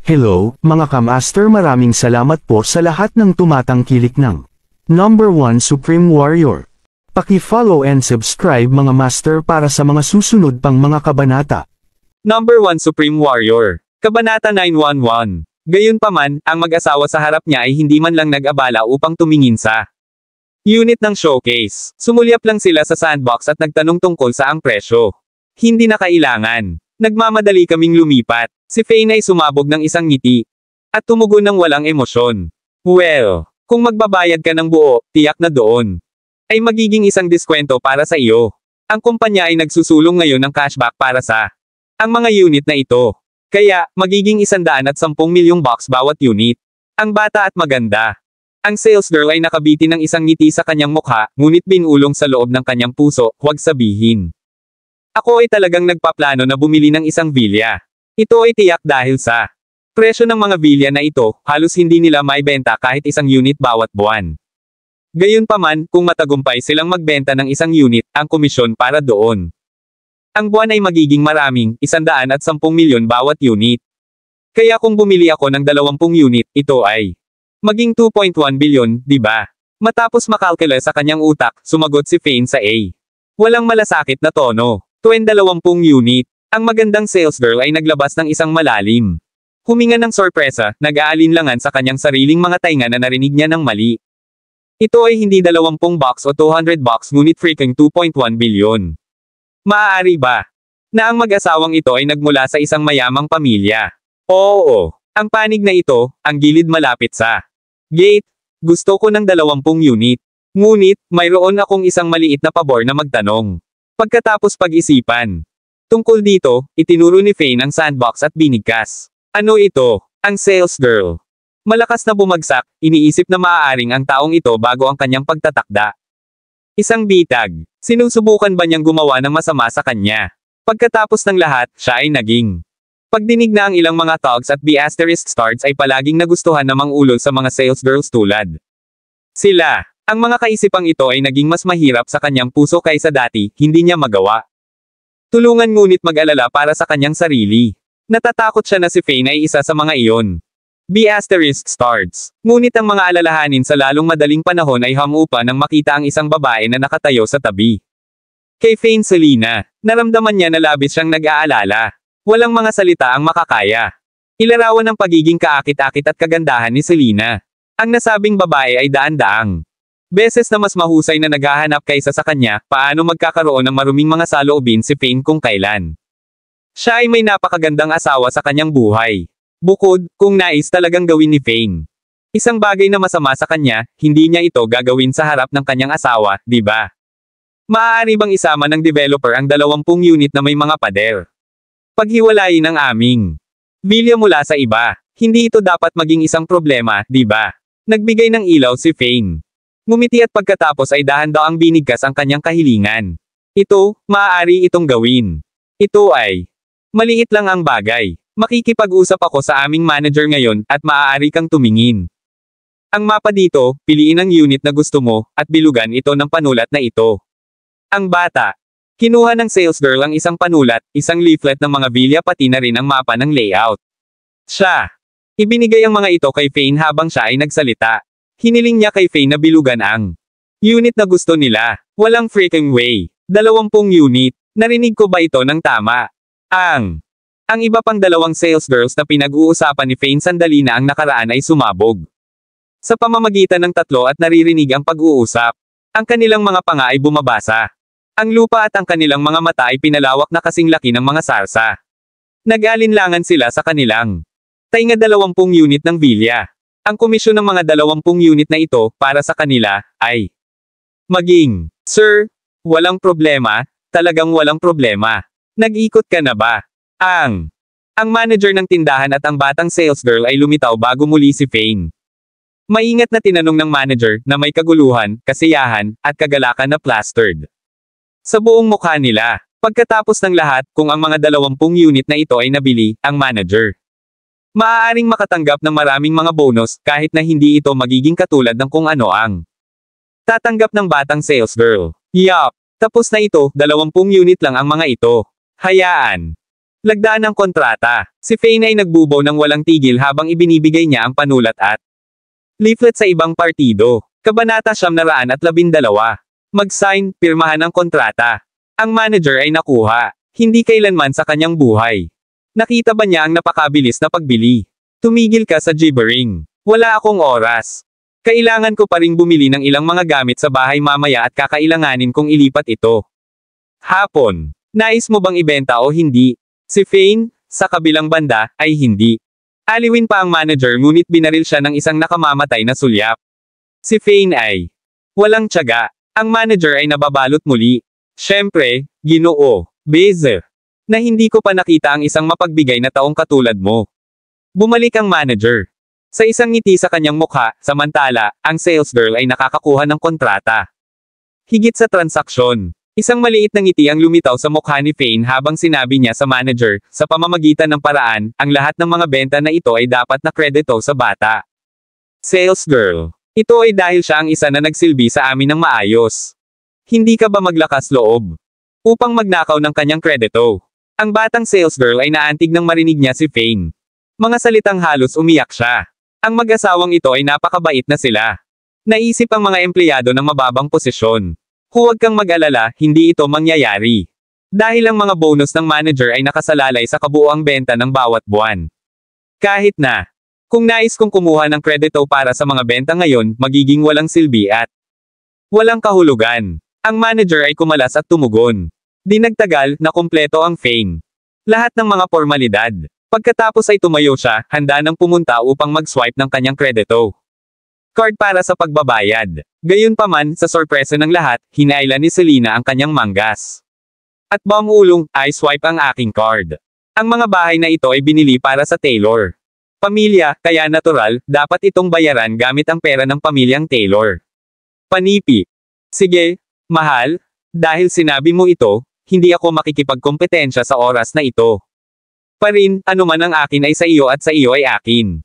Hello, mga kamaster, maraming salamat po sa lahat ng tumatangkilik ng Number 1 Supreme Warrior. Paki-follow and subscribe mga master para sa mga susunod pang mga kabanata. Number 1 Supreme Warrior. Kabanata 911. Gayunpaman, ang mag-asawa sa harap niya ay hindi man lang nag-abala upang tumingin sa unit ng showcase. Sumulyap lang sila sa sandbox at nagtanong tungkol sa ang presyo. Hindi na kailangan. Nagmamadali kaming lumipat. Si Fane ay sumabog ng isang ngiti. At tumugon ng walang emosyon. Well, kung magbabayad ka ng buo, tiyak na doon ay magiging isang diskwento para sa iyo. Ang kumpanya ay nagsusulong ngayon ng cashback para sa ang mga unit na ito. Kaya, magiging 110 milyong bucks bawat unit. Ang bata at maganda. Ang sales girl ay nakabiti ng isang ngiti sa kanyang mukha, ngunit binulong sa loob ng kanyang puso, huwag sabihin. Ako ay talagang nagpaplano na bumili ng isang villa. Ito ay tiyak dahil sa presyo ng mga villa na ito, halos hindi nila maibenta kahit isang unit bawat buwan. Gayunpaman, kung matagumpay silang magbenta ng isang unit, ang komisyon para doon. Ang buwan ay magiging maraming, 110 milyon bawat unit. Kaya kung bumili ako ng 20 unit, ito ay maging 2.1 bilyon, di ba? Matapos makalkula sa kanyang utak, sumagot si Fane sa A. Walang malasakit na tono. 20 unit. Ang magandang sales girl ay naglabas ng isang malalim. Huminga ng sorpresa, nag-aalinlangan sa kanyang sariling mga tainga na narinig niya ng mali. Ito ay hindi 20 bucks o 200 bucks ngunit freaking 2.1 bilyon. Maaari ba na ang mag-asawang ito ay nagmula sa isang mayamang pamilya? Oo. Ang panig na ito, ang gilid malapit sa gate. Gusto ko ng 20 unit. Ngunit, mayroon akong isang maliit na pabor na magtanong. Pagkatapos pag-isipan tungkol dito, itinuro ni Fane ang sandbox at binigkas. Ano ito? Ang sales girl. Malakas na bumagsak, iniisip na maaaring ang taong ito bago ang kanyang pagtatakda. Isang bitag. Sinusubukan ba niyang gumawa ng masama sa kanya? Pagkatapos ng lahat, siya ay naging pagdinig na ang ilang mga thugs at B***stars ay palaging nagustuhan na mangulol sa mga sales girls tulad sila. Ang mga kaisipang ito ay naging mas mahirap sa kanyang puso kaysa dati, hindi niya magawa. Tulungan ngunit mag-alala para sa kanyang sarili. Natatakot siya na si Fane ay isa sa mga iyon. B***stars. Ngunit ang mga alalahanin sa lalong madaling panahon ay hamupa nang makita ang isang babae na nakatayo sa tabi. Kay Fane Selena, naramdaman niya na labis siyang nag-aalala. Walang mga salita ang makakaya. Ilarawan ng pagiging kaakit-akit at kagandahan ni Selena. Ang nasabing babae ay daan-daang beses na mas mahusay na naghahanap kaysa sa kanya, paano magkakaroon ng maruming mga saloobin si Fane kung kailan. Siya ay may napakagandang asawa sa kanyang buhay. Bukod, kung nais talagang gawin ni Fane isang bagay na masama sa kanya, hindi niya ito gagawin sa harap ng kanyang asawa, di ba? Maaari bang isama ng developer ang 20 unit na may mga pader? Paghiwalayin ang aming villa mula sa iba. Hindi ito dapat maging isang problema, di ba? Nagbigay ng ilaw si Fane. Ngumiti at pagkatapos ay dahan-daang binigkas ang kanyang kahilingan. Ito, maaari itong gawin. Ito ay maliit lang ang bagay. Makikipag-usap ako sa aming manager ngayon, at maaari kang tumingin. Ang mapa dito, piliin ang unit na gusto mo, at bilugan ito ng panulat na ito. Ang bata. Kinuha ng sales girl ang isang panulat, isang leaflet ng mga villa pati na rin ang mapa ng layout. Siya. Ibinigay ang mga ito kay Fane habang siya ay nagsalita. Hiniling niya kay Fane na bilugan ang unit na gusto nila. Walang freaking way. 20 unit. Narinig ko ba ito ng tama? Ang iba pang dalawang sales girls na pinag-uusapan ni Fane sandali na ang nakaraan ay sumabog. Sa pamamagitan ng tatlo at naririnig ang pag-uusap, ang kanilang mga panga ay bumabasa. Ang lupa at ang kanilang mga mata ay pinalawak na kasing laki ng mga sarsa. Nag-alinlangan sila sa kanilang tainga 20 unit ng villa. Ang komisyon ng mga 20 unit na ito, para sa kanila, ay maging, Sir, walang problema, talagang walang problema. Nag-ikot ka na ba? Ang manager ng tindahan at ang batang sales girl ay lumitaw bago muli si Fane. Maingat na tinanong ng manager, na may kaguluhan, kasiyahan, at kagalakan na plastered sa buong mukha nila. Pagkatapos ng lahat, kung ang mga 20 unit na ito ay nabili, ang manager maaaring makatanggap ng maraming mga bonus, kahit na hindi ito magiging katulad ng kung ano ang tatanggap ng batang sales girl. Yup! Tapos na ito, 20 unit lang ang mga ito. Hayaan Lagdaan ng kontrata. Si Fane ay nagbubo ng walang tigil habang ibinibigay niya ang panulat at leaflet sa ibang partido. Kabanata 912. Mag-sign, pirmahan ang kontrata. Ang manager ay nakuha. Hindi kailanman sa kanyang buhay. Nakita ba niya ang napakabilis na pagbili? Tumigil ka sa gibbering. Wala akong oras. Kailangan ko pa ring bumili ng ilang mga gamit sa bahay mamaya at kakailanganin kong ilipat ito. Hapon. Nais mo bang ibenta o hindi? Si Fane, sa kabilang banda, ay hindi. Aliwin pa ang manager ngunit binaril siya ng isang nakamamatay na sulyap. Si Fane ay walang tiyaga. Ang manager ay nababalot muli. Siyempre, Ginoo, Bezer, na hindi ko pa nakita ang isang mapagbigay na taong katulad mo. Bumalik ang manager. Sa isang ngiti sa kanyang mukha, samantala, ang sales girl ay nakakakuha ng kontrata. Higit sa transaksyon. Isang maliit na ngiti ang lumitaw sa mukha ni Fane habang sinabi niya sa manager, sa pamamagitan ng paraan, ang lahat ng mga benta na ito ay dapat na kredito sa bata. Sales girl. Ito ay dahil siya ang isa na nagsilbi sa amin ng maayos. Hindi ka ba maglakas loob upang magnakaw ng kanyang kredito? Ang batang sales girl ay naantig nang marinig niya si Fane. Mga salitang halos umiyak siya. Ang mag-asawang ito ay napakabait na sila. Naisip ang mga empleyado ng mababang posisyon. Huwag kang mag-alala, hindi ito mangyayari. Dahil ang mga bonus ng manager ay nakasalalay sa kabuuang benta ng bawat buwan. Kahit na, kung nais kong kumuha ng kredito para sa mga benta ngayon, magiging walang silbi at walang kahulugan. Ang manager ay kumalas at tumugon. Di nagtagal, na kumpleto ang Fane. Lahat ng mga formalidad. Pagkatapos ay tumayo siya, handa nang pumunta upang mag-swipe ng kanyang kredito. Card para sa pagbabayad. Gayunpaman, sa sorpresa ng lahat, hinailan ni Selena ang kanyang manggas. At bamulong, I swipe ang aking card. Ang mga bahay na ito ay binili para sa Taylor. Pamilya, kaya natural, dapat itong bayaran gamit ang pera ng pamilyang Taylor. Panipi. Sige, mahal, dahil sinabi mo ito, hindi ako makikipagkompetensya sa oras na ito. Pa rin, anuman ang akin ay sa iyo at sa iyo ay akin.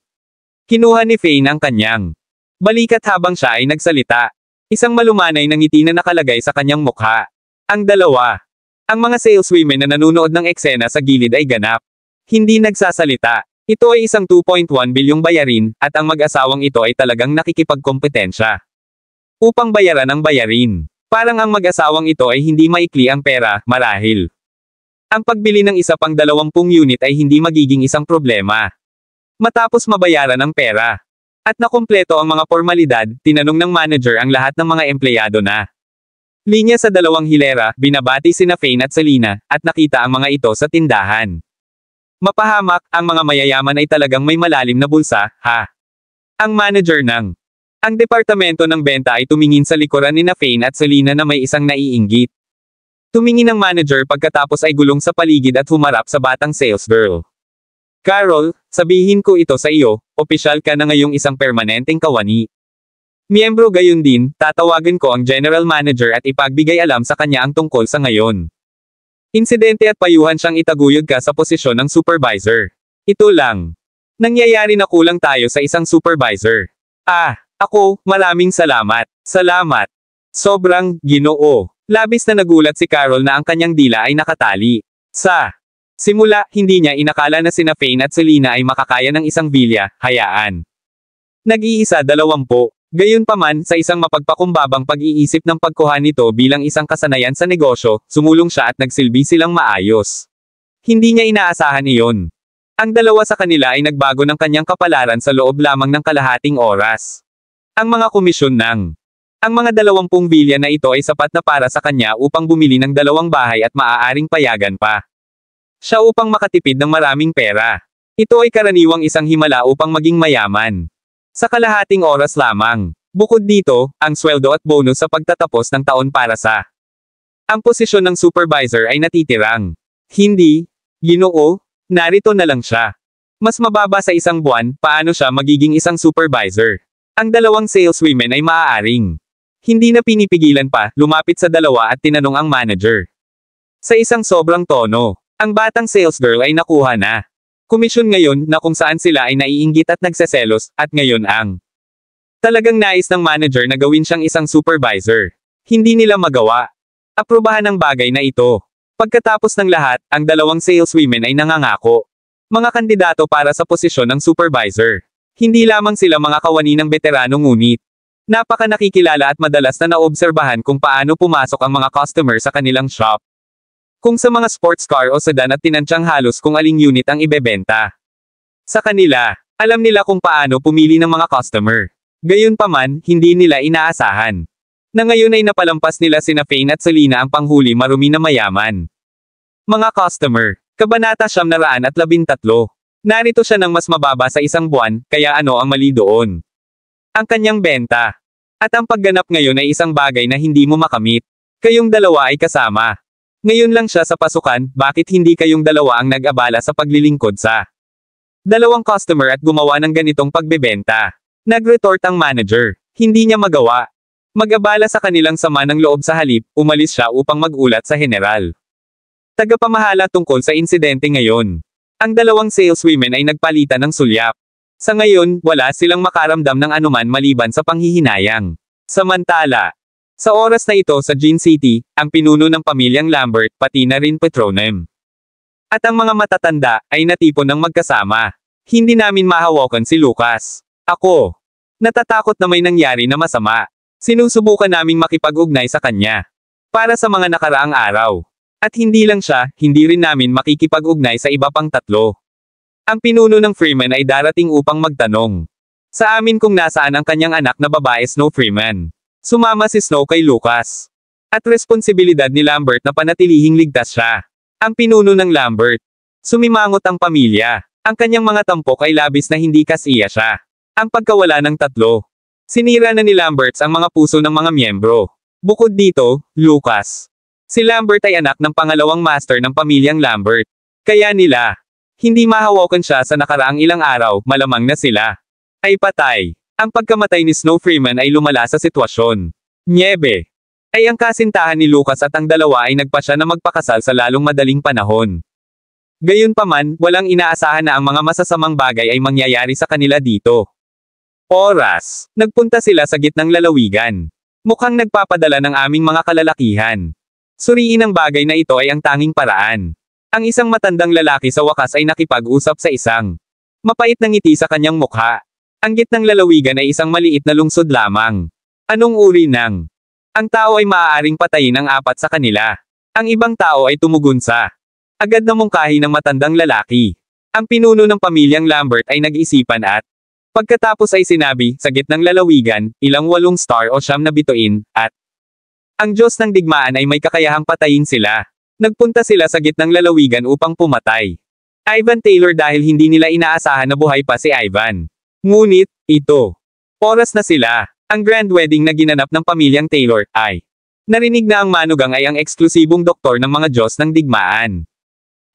Kinuha ni Fane ang kanyang balikat habang siya ay nagsalita. Isang malumanay na ngiti na nakalagay sa kanyang mukha. Ang dalawa. Ang mga saleswomen na nanunood ng eksena sa gilid ay ganap. Hindi nagsasalita. Ito ay isang 2.1 bilyong bayarin, at ang mag-asawang ito ay talagang nakikipagkompetensya. Upang bayaran ang bayarin. Parang ang mag-asawang ito ay hindi maikli ang pera, marahil. Ang pagbili ng isa pang 20 unit ay hindi magiging isang problema. Matapos mabayaran ang pera. At nakumpleto ang mga formalidad, tinanong ng manager ang lahat ng mga empleyado na linya sa dalawang hilera, binabati sina Fane at Selena, at nakita ang mga ito sa tindahan. Mapahamak, ang mga mayayaman ay talagang may malalim na bulsa, ha? Ang manager ng ang departamento ng benta ay tumingin sa likuran ni Fane at Selena na may isang naiinggit. Tumingin ang manager pagkatapos ay gulong sa paligid at humarap sa batang sales girl. Carol, sabihin ko ito sa iyo, opisyal ka na ngayong isang permanenteng kawani. Miyembro gayon din, tatawagan ko ang general manager at ipagbigay alam sa kanya ang tungkol sa ngayon. Insidente at payuhan siyang itaguyod ka sa posisyon ng supervisor. Ito lang. Nangyayari na kulang tayo sa isang supervisor. Ako, maraming salamat. Salamat. Sobrang, Ginoo. Labis na nagulat si Carol na ang kanyang dila ay nakatali. Sa simula, hindi niya inakala na sina Fane at Selena ay makakaya ng isang bilya, hayaan. Nag-iisa 20. Gayunpaman, sa isang mapagpakumbabang pag-iisip ng pagkuha nito bilang isang kasanayan sa negosyo, sumulong siya at nagsilbi silang maayos. Hindi niya inaasahan iyon. Ang dalawa sa kanila ay nagbago ng kanyang kapalaran sa loob lamang ng kalahating oras. Ang mga komisyon ng ang mga 20 bilya na ito ay sapat na para sa kanya upang bumili ng 2 bahay at maaaring payagan pa siya upang makatipid ng maraming pera. Ito ay karaniwang isang himala upang maging mayaman. Sa kalahating oras lamang. Bukod dito, ang sweldo at bonus sa pagtatapos ng taon para sa ang posisyon ng supervisor ay natitirang. Hindi, Ginoo, narito na lang siya. Mas mababa sa isang buwan, paano siya magiging isang supervisor? Ang 2 saleswomen ay maaaring hindi na pinipigilan pa, lumapit sa dalawa at tinanong ang manager. Sa isang sobrang tono. Ang batang sales girl ay nakuha na komisyon ngayon na kung saan sila ay naiinggit at nagseselos, at ngayon ang talagang nais ng manager na gawin siyang isang supervisor. Hindi nila magawa. Aprobahan ang bagay na ito. Pagkatapos ng lahat, ang dalawang saleswomen ay nangangako. Mga kandidato para sa posisyon ng supervisor. Hindi lamang sila mga kawani ng veterano ngunit napaka nakikilala at madalas na naobserbahan kung paano pumasok ang mga customer sa kanilang shop. Kung sa mga sports car o sedan at tinansyang halos kung aling unit ang ibebenta. Sa kanila, alam nila kung paano pumili ng mga customer. Gayunpaman, hindi nila inaasahan na ngayon ay napalampas nila sina Fane at Selena ang panghuli marumi na mayaman. Mga customer, Kabanata 913. Narito siya ng mas mababa sa isang buwan, kaya ano ang mali doon? Ang kanyang benta. At ang pagganap ngayon ay isang bagay na hindi mo makamit. Kayong dalawa ay kasama. Ngayon lang siya sa pasukan, bakit hindi kayong dalawa ang nag-abala sa paglilingkod sa dalawang customer at gumawa ng ganitong pagbebenta? Nag-retort ang manager. Hindi niya magawa. Mag-abala sa kanilang sama ng loob sa halip, umalis siya upang mag-ulat sa general. Tagapamahala tungkol sa insidente ngayon. Ang dalawang saleswomen ay nagpalitan ng sulyap. Sa ngayon, wala silang makaramdam ng anuman maliban sa panghihinayang. Samantala, sa oras na ito sa Gin City, ang pinuno ng pamilyang Lambert, pati na rin Petronem. At ang mga matatanda, ay natipon ng magkasama. Hindi namin mahawakan si Lucas. Ako. Natatakot na may nangyari na masama. Sinusubukan naming makipag-ugnay sa kanya. Para sa mga nakaraang araw. At hindi lang siya, hindi rin namin makikipag-ugnay sa iba pang tatlo. Ang pinuno ng Freeman ay darating upang magtanong sa amin kung nasaan ang kanyang anak na babae Snow Freeman. Sumama si Snow kay Lucas. At responsibilidad ni Lambert na panatilihing ligtas siya. Ang pinuno ng Lambert. Sumimangot ang pamilya. Ang kanyang mga tampok ay labis na hindi kasiya siya. Ang pagkawala ng tatlo. Sinira na ni Lamberts ang mga puso ng mga miyembro. Bukod dito, Lucas. Si Lambert ay anak ng pangalawang master ng pamilyang Lambert. Kaya nila, hindi mahawakan siya sa nakaraang ilang araw, malamang na sila ay patay. Ang pagkamatay ni Snow Freeman ay lumala sa sitwasyon. Niebe. Ay ang kasintahan ni Lucas at ang dalawa ay nagpasya na magpakasal sa lalong madaling panahon. Gayunpaman, walang inaasahan na ang mga masasamang bagay ay mangyayari sa kanila dito. Oras. Nagpunta sila sa gitnang lalawigan. Mukhang nagpapadala ng aming mga kalalakihan. Suriin ang bagay na ito ay ang tanging paraan. Ang isang matandang lalaki sa wakas ay nakipag-usap sa isang mapait na ngiti sa kanyang mukha. Ang gitnang lalawigan ay isang maliit na lungsod lamang. Anong uri ng? Ang tao ay maaaring patayin ang apat sa kanila. Ang ibang tao ay tumugon sa agad na mungkahi ng matandang lalaki. Ang pinuno ng pamilyang Lambert ay nag-isipan at pagkatapos ay sinabi, sa gitnang lalawigan, ilang 8 star o 9 na bituin, at ang Diyos ng digmaan ay may kakayahang patayin sila. Nagpunta sila sa gitnang lalawigan upang pumatay Ivan Taylor dahil hindi nila inaasahan na buhay pa si Ivan. Ngunit, ito. Oras na sila. Ang grand wedding na ginanap ng pamilyang Taylor, ay narinig na ang manugang ay ang eksklusibong doktor ng mga Diyos ng digmaan.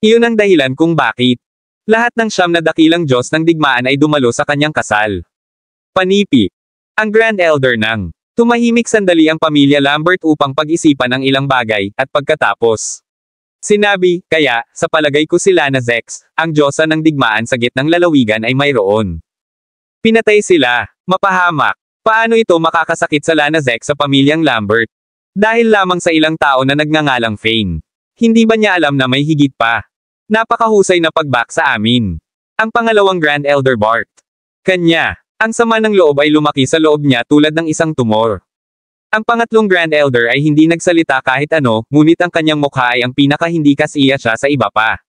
Iyon ang dahilan kung bakit lahat ng 9 na dakilang Diyos ng digmaan ay dumalo sa kanyang kasal. Panipi. Ang Grand Elder ng tumahimik sandali ang pamilya Lambert upang pag-isipan ang ilang bagay, at pagkatapos sinabi, kaya, sa palagay ko si Lana Zex, ang Diyosa ng digmaan sa gitnang lalawigan ay mayroon. Pinatay sila. Mapahamak. Paano ito makakasakit sa Lana Zex sa pamilyang Lambert? Dahil lamang sa ilang tao na nagngangalang Fane. Hindi ba niya alam na may higit pa? Napakahusay na pagbak sa amin. Ang pangalawang Grand Elder Bart. Kanya. Ang sama ng loob ay lumaki sa loob niya tulad ng isang tumor. Ang pangatlong Grand Elder ay hindi nagsalita kahit ano, ngunit ang kanyang mukha ay ang pinaka-hindi kasiya siya sa iba pa.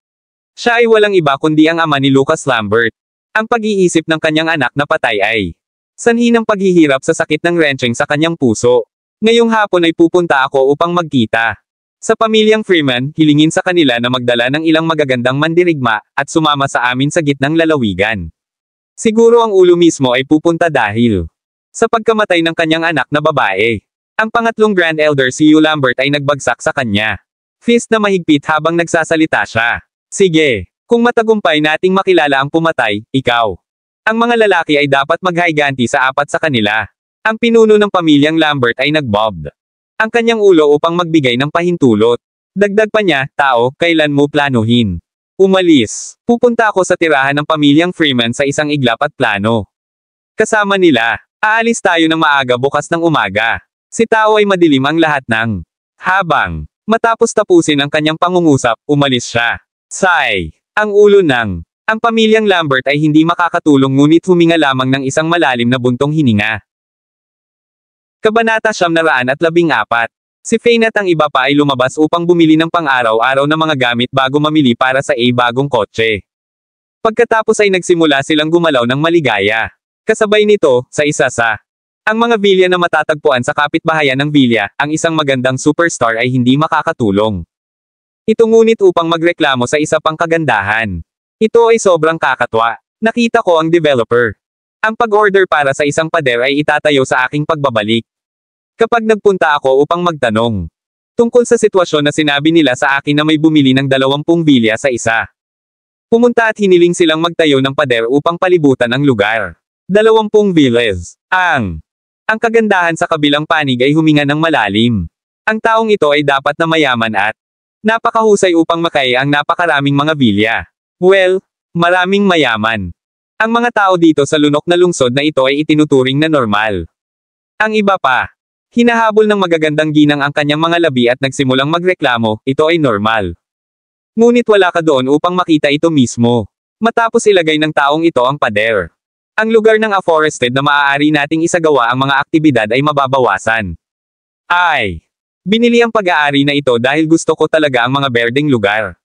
Siya ay walang iba kundi ang ama ni Lucas Lambert. Ang pag-iisip ng kanyang anak na patay ay sanhi ng paghihirap sa sakit ng wrenching sa kanyang puso. Ngayong hapon ay pupunta ako upang magkita sa pamilyang Freeman, hilingin sa kanila na magdala ng ilang magagandang mandirigma, at sumama sa amin sa gitnang lalawigan. Siguro ang ulo mismo ay pupunta dahil sa pagkamatay ng kanyang anak na babae. Ang pangatlong Grand Elder si Hugh Lambert ay nagbagsak sa kanya. Fist na mahigpit habang nagsasalita siya. Sige, kung matagumpay nating makilala ang pumatay, ikaw. Ang mga lalaki ay dapat maghayganti sa apat sa kanila. Ang pinuno ng pamilyang Lambert ay nagbobbed ang kanyang ulo upang magbigay ng pahintulot. Dagdag pa niya, tao, kailan mo planuhin umalis? Pupunta ako sa tirahan ng pamilyang Freeman sa isang iglap at plano. Kasama nila, aalis tayo ng maaga bukas ng umaga. Si Tao ay madilim ang lahat ng habang Matapos tapusin ang kanyang pangungusap, umalis siya. Sigh. Ang ulo ng. Ang pamilyang Lambert ay hindi makakatulong ngunit huminga lamang ng isang malalim na buntong hininga. Kabanata 914. Si Fane at ang iba pa ay lumabas upang bumili ng pang-araw-araw na mga gamit bago mamili para sa bagong kotse. Pagkatapos ay nagsimula silang gumalaw ng maligaya. Kasabay nito, sa isa sa ang mga villa na matatagpuan sa kapitbahayan ng villa, ang isang magandang superstar ay hindi makakatulong. Ito ngunit upang magreklamo sa isa pang kagandahan. Ito ay sobrang kakatwa. Nakita ko ang developer. Ang pag-order para sa isang pader ay itatayo sa aking pagbabalik. Kapag nagpunta ako upang magtanong tungkol sa sitwasyon na sinabi nila sa akin na may bumili ng 20 villa sa isa. Pumunta at hiniling silang magtayo ng pader upang palibutan ang lugar. 20 villas. Ang kagandahan sa kabilang panig ay huminga ng malalim. Ang taong ito ay dapat na mayaman at napakahusay upang makaya ang napakaraming mga villa. Well, maraming mayaman. Ang mga tao dito sa lunok na lungsod na ito ay itinuturing na normal. Ang iba pa, hinahabol ng magagandang ginang ang kanyang mga labi at nagsimulang magreklamo, ito ay normal. Ngunit wala ka doon upang makita ito mismo. Matapos ilagay ng taong ito ang pader. Ang lugar ng afforested na maaari nating isagawa ang mga aktibidad ay mababawasan. Binili ang pag-aari na ito dahil gusto ko talaga ang mga berdeng lugar.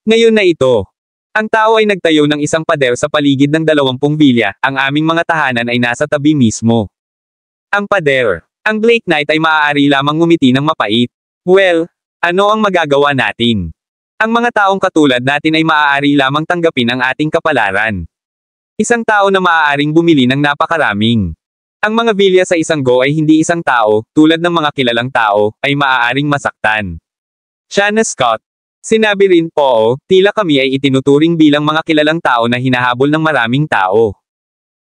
Ngayon na ito. Ang tao ay nagtayo ng isang pader sa paligid ng 20 villa, ang aming mga tahanan ay nasa tabi mismo. Ang pader. Ang Blake Knight ay maaari lamang ngumiti ng mapait. Well, ano ang magagawa natin? Ang mga taong katulad natin ay maaari lamang tanggapin ang ating kapalaran. Isang tao na maaaring bumili ng napakaraming. Ang mga villa sa isang go ay hindi isang tao, tulad ng mga kilalang tao, ay maaaring masaktan. Shanna Scott. Sinabi rin, oo, tila kami ay itinuturing bilang mga kilalang tao na hinahabol ng maraming tao.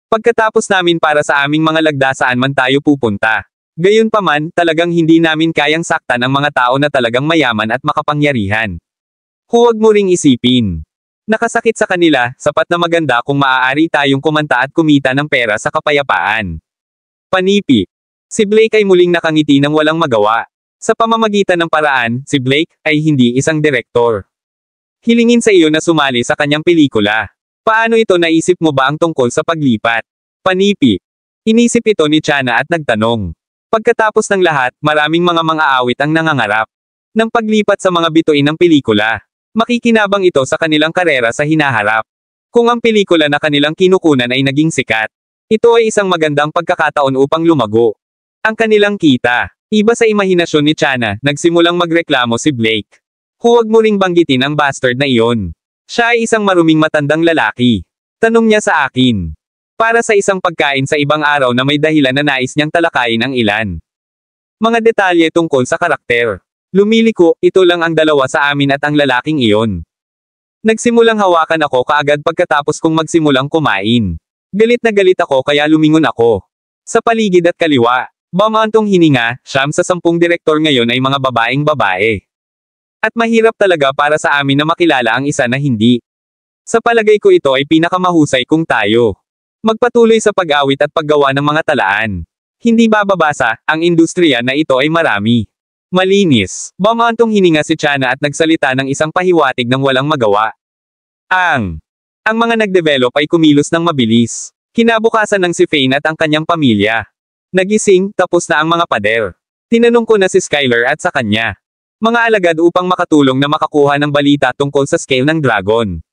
Pagkatapos namin para sa aming mga lagda saan man tayo pupunta. Gayunpaman, talagang hindi namin kayang saktan ang mga tao na talagang mayaman at makapangyarihan. Huwag mo ring isipin. Nakasakit sa kanila, sapat na maganda kung maaari tayong kumanta at kumita ng pera sa kapayapaan. Panipi. Si Blake ay muling nakangiti ng walang magawa. Sa pamamagitan ng paraan, si Blake ay hindi isang direktor. Hilingin sa iyo na sumali sa kanyang pelikula. Paano ito naisip mo ba ang tungkol sa paglipat? Panipi. Inisip ito ni Chana at nagtanong. Pagkatapos ng lahat, maraming mga mang-aawit ang nangangarap ng paglipat sa mga bituin ng pelikula. Makikinabang ito sa kanilang karera sa hinaharap. Kung ang pelikula na kanilang kinukunan ay naging sikat, ito ay isang magandang pagkakataon upang lumago ang kanilang kita. Iba sa imahinasyon ni Chana, nagsimulang magreklamo si Blake. Huwag mo ring banggitin ang bastard na iyon. Siya ay isang maruming matandang lalaki. Tanong niya sa akin. Para sa isang pagkain sa ibang araw na may dahilan na nais niyang talakayin ang ilan. Mga detalye tungkol sa karakter. Lumiliko, ito lang ang dalawa sa amin at ang lalaking iyon. Nagsimulang hawakan ako kaagad pagkatapos kong magsimulang kumain. Galit na galit ako kaya lumingon ako. Sa paligid at kaliwa. Bamantong hininga, 9 sa 10 direktor ngayon ay mga babaeng babae. At mahirap talaga para sa amin na makilala ang isa na hindi. Sa palagay ko ito ay pinakamahusay kung tayo magpatuloy sa pag-awit at paggawa ng mga talaan. Hindi bababasa, ang industriya na ito ay marami. Malinis. Bamantong hininga si Chana at nagsalita ng isang pahiwatig ng walang magawa. Ang mga nag-develop ay kumilos ng mabilis. Kinabukasan ng si Fane at ang kanyang pamilya. Nagising, tapos na ang mga pader. Tinanong ko na si Skyler at sa kanya. Mga alagad upang makatulong na makakuha ng balita tungkol sa scale ng dragon.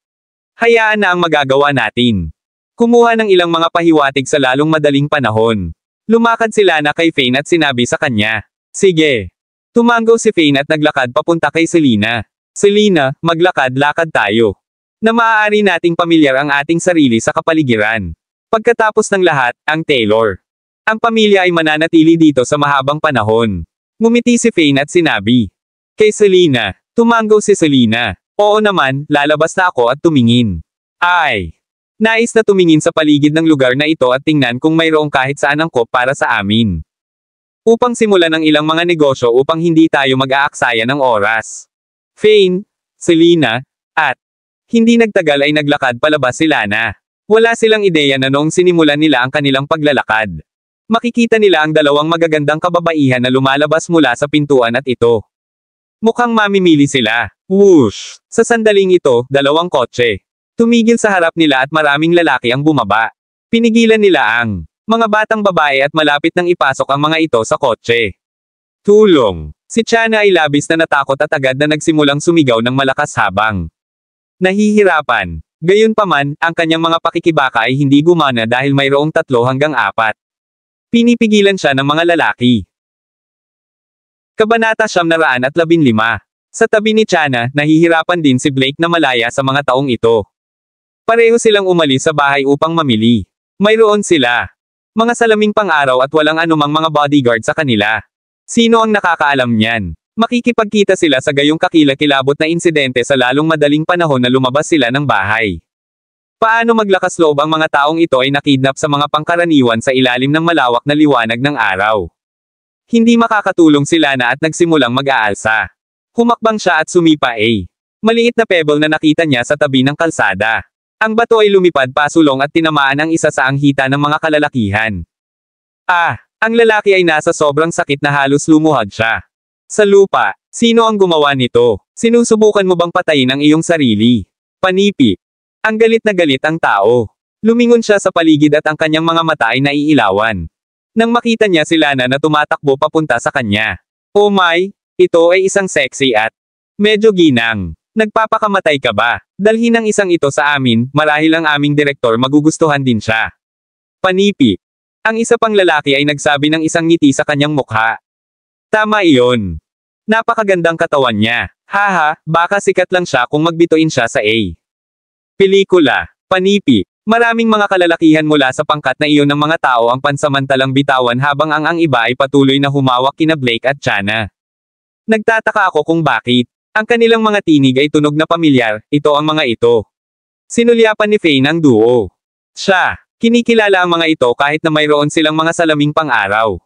Hayaan na ang magagawa natin. Kumuha ng ilang mga pahiwatig sa lalong madaling panahon. Lumakad sila na kay Fane at sinabi sa kanya. Sige. Tumango si Fane at naglakad papunta kay Selena. Selena, maglakad-lakad tayo. Na maaari nating pamilyar ang ating sarili sa kapaligiran. Pagkatapos ng lahat, ang Taylor. Ang pamilya ay mananatili dito sa mahabang panahon. Ngumiti si Fane at sinabi. Kay Selena. Tumango si Selena. Oo naman, lalabas na ako at tumingin. Nais na tumingin sa paligid ng lugar na ito at tingnan kung mayroong kahit saan angkop para sa amin. Upang simulan ang ilang mga negosyo upang hindi tayo mag-aaksaya ng oras. Fane, Selena, at hindi nagtagal ay naglakad palabas sila na. Wala silang ideya na noong sinimulan nila ang kanilang paglalakad. Makikita nila ang dalawang magagandang kababaihan na lumalabas mula sa pintuan at ito Mukhang mamimili sila. Whoosh! Sa sandaling ito, dalawang kotse. Tumigil sa harap nila at maraming lalaki ang bumaba. Pinigilan nila ang mga batang babae at malapit nang ipasok ang mga ito sa kotse. Tulong! Si Chana ay labis na natakot at agad na nagsimulang sumigaw ng malakas habang nahihirapan. Gayunpaman, ang kanyang mga pakikibaka ay hindi gumana dahil mayroong 3 hanggang 4. Pinipigilan siya ng mga lalaki. Kabanata 915. Sa tabi ni Chana, nahihirapan din si Blake na malaya sa mga taong ito. Pareho silang umalis sa bahay upang mamili. Mayroon sila mga salaming pang-araw at walang anumang mga bodyguard sa kanila. Sino ang nakakaalam niyan? Makikipagkita sila sa gayong kakilakilabot na insidente sa lalong madaling panahon na lumabas sila ng bahay. Paano maglakas loob ang mga taong ito ay nakidnap sa mga pangkaraniwan sa ilalim ng malawak na liwanag ng araw? Hindi makakatulong sila na at nagsimulang mag-aalsa. Humakbang siya at sumipa maliit na pebble na nakita niya sa tabi ng kalsada. Ang bato ay lumipad pasulong at tinamaan ang isa sa anghita ng mga kalalakihan. Ang lalaki ay nasa sobrang sakit na halos lumuhad siya. Sa lupa, sino ang gumawa nito? Sinusubukan mo bang patayin ang iyong sarili? Panipi. Ang galit na galit ang tao. Lumingon siya sa paligid at ang kanyang mga mata ay naiilawan. Nang makita niya si Lana na tumatakbo papunta sa kanya. Oh my, ito ay isang sexy at medyo ginang. Nagpapakamatay ka ba? Dalhin ang isang ito sa amin, marahil ang aming direktor magugustuhan din siya. Panipi. Ang isa pang lalaki ay nagsabi ng isang ngiti sa kanyang mukha. Tama iyon. Napakagandang katawan niya. Haha, baka sikat lang siya kung magbituin siya sa pelikula. Panipi. Maraming mga kalalakihan mula sa pangkat na iyon ng mga tao ang pansamantalang bitawan habang ang iba ay patuloy na humawak kina Blake at Chana. Nagtataka ako kung bakit. Ang kanilang mga tinig ay tunog na pamilyar, ito ang mga ito. Sinulyapan ni Fane ang duo. Siya. Kinikilala ang mga ito kahit na mayroon silang mga salaming pang-araw.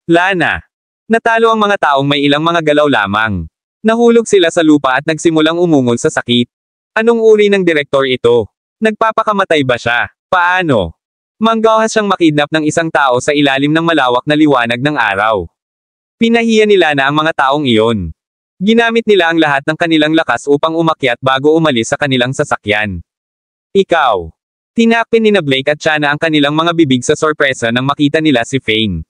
Lana. Natalo ang mga taong may ilang mga galaw lamang. Nahulog sila sa lupa at nagsimulang umungol sa sakit. Anong uri ng direktor ito? Nagpapakamatay ba siya? Paano? Manggahas siyang makidnap ng isang tao sa ilalim ng malawak na liwanag ng araw. Pinahiya nila na ang mga taong iyon. Ginamit nila ang lahat ng kanilang lakas upang umakyat bago umalis sa kanilang sasakyan. Ikaw. Tinakpin ni Blake at Chana ang kanilang mga bibig sa sorpresa nang makita nila si Fane.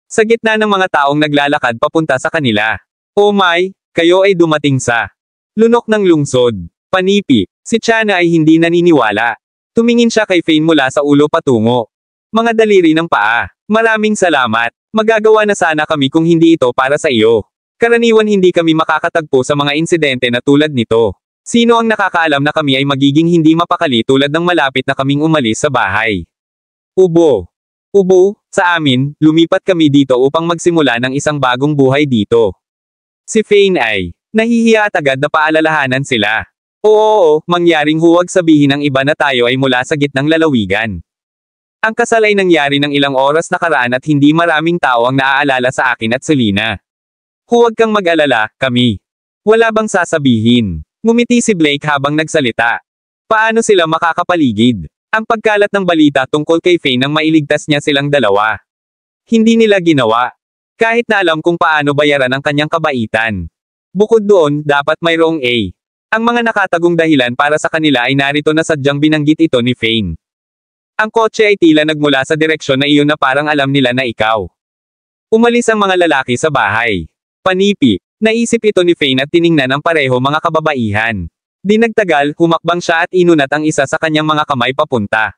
Sa gitna ng mga taong naglalakad papunta sa kanila. Oh my, kayo ay dumating sa lunok ng lungsod. Panipi. Si Chana ay hindi naniniwala. Tumingin siya kay Fane mula sa ulo patungo. Mga daliri ng paa. Maraming salamat. Magagawa na sana kami kung hindi ito para sa iyo. Karaniwan hindi kami makakatagpo sa mga insidente na tulad nito. Sino ang nakakaalam na kami ay magiging hindi mapakali tulad ng malapit na kaming umalis sa bahay? Ubo. Sa amin, lumipat kami dito upang magsimula ng isang bagong buhay dito. Si Fane ay nahihiya at agad na paalalahanan sila. Oo, mangyaring huwag sabihin ng iba na tayo ay mula sa gitnang lalawigan. Ang kasal ay nangyari ng ilang oras nakaraan at hindi maraming tao ang naaalala sa akin at Selena. Huwag kang mag-alala, kami. Wala bang sasabihin? Ngumiti si Blake habang nagsalita. Paano sila makakapaligid? Ang pagkalat ng balita tungkol kay Fane nang mailigtas niya silang dalawa. Hindi nila ginawa. Kahit na alam kung paano bayaran ang kanyang kabaitan. Bukod doon, dapat mayroong ang mga nakatagong dahilan para sa kanila ay narito na sadyang binanggit ito ni Fane. Ang kotse ay tila nagmula sa direksyon na iyon na parang alam nila na ikaw. Umalis ang mga lalaki sa bahay. Panipi. Naisip ito ni Fane at tiningnan ang pareho mga kababaihan. Di nagtagal, humakbang siya at inunat ang isa sa kanyang mga kamay papunta.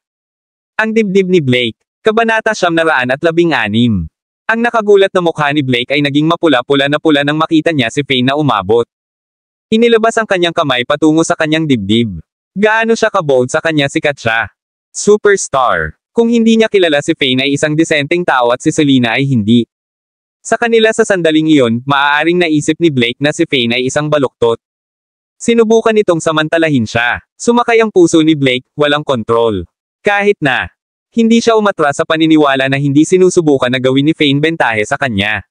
Ang dibdib ni Blake. Kabanata 916. Ang nakagulat na mukha ni Blake ay naging mapula-pula na pula nang makita niya si Fane na umabot. Inilabas ang kanyang kamay patungo sa kanyang dibdib. Gaano siya kabold sa kanya sikat siya. Superstar. Kung hindi niya kilala si Fane ay isang disenteng tao at si Selena ay hindi. Sa kanila sa sandaling iyon, maaaring naisip ni Blake na si Fane ay isang baluktot. Sinubukan nitong samantalahin siya. Sumakay ang puso ni Blake, walang kontrol. Kahit na hindi siya umatras sa paniniwala na hindi sinusubukan na gawin ni Fane bentahe sa kanya.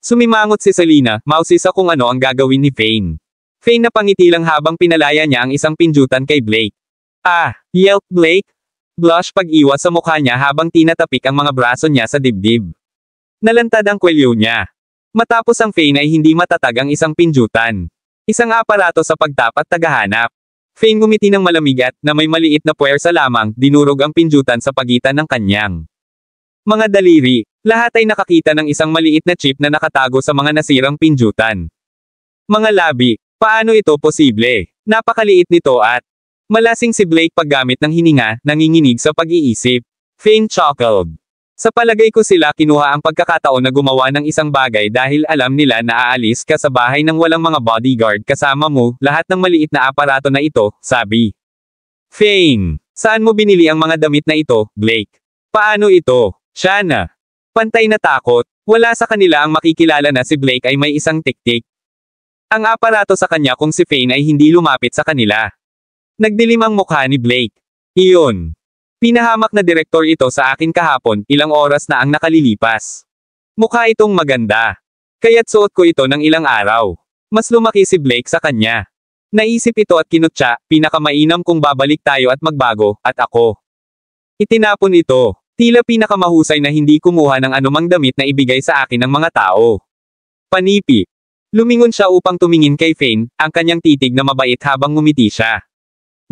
Sumimangot si Selena, mausisa kung ano ang gagawin ni Fane. Fane napangiti lang habang pinalaya niya ang isang pinjutan kay Blake. Yelp Blake. Blush pag-iwas sa mukha niya habang tinatapik ang mga braso niya sa dibdib. Nalantad ang kwelyo niya. Matapos ang Fane ay hindi matatag ang isang pindutan. Isang aparato sa pagtap at tagahanap. Fane ngumiti ng malamig at, na may maliit na puwersa lamang, dinurog ang pindutan sa pagitan ng kanyang mga daliri. Lahat ay nakakita ng isang maliit na chip na nakatago sa mga nasirang pindutan. Mga labi, paano ito posible? Napakaliit nito at malasing si Blake paggamit ng hininga, nanginginig sa pag-iisip. Fane chuckled. Sa palagay ko sila kinuha ang pagkakataon na gumawa ng isang bagay dahil alam nila na aalis ka sa bahay nang walang mga bodyguard kasama mo, lahat ng maliit na aparato na ito, sabi. Fane, saan mo binili ang mga damit na ito, Blake? Paano ito? Siya na. Pantay na takot, wala sa kanila ang makikilala na si Blake ay may isang tiktik. Ang aparato sa kanya kung si Fane ay hindi lumapit sa kanila. Nagdilim ang mukha ni Blake. Iyon. Pinahamak na direktor ito sa akin kahapon, ilang oras na ang nakalilipas. Mukha itong maganda. Kaya't suot ko ito ng ilang araw. Mas lumaki si Blake sa kanya. Naisip ito at kinutya, pinakamainam kung babalik tayo at magbago, at ako. Itinapon ito. Tila pinakamahusay na hindi kumuha ng anumang damit na ibigay sa akin ng mga tao. Panipi. Lumingon siya upang tumingin kay Fane, ang kanyang titig na mabait habang ngumiti siya.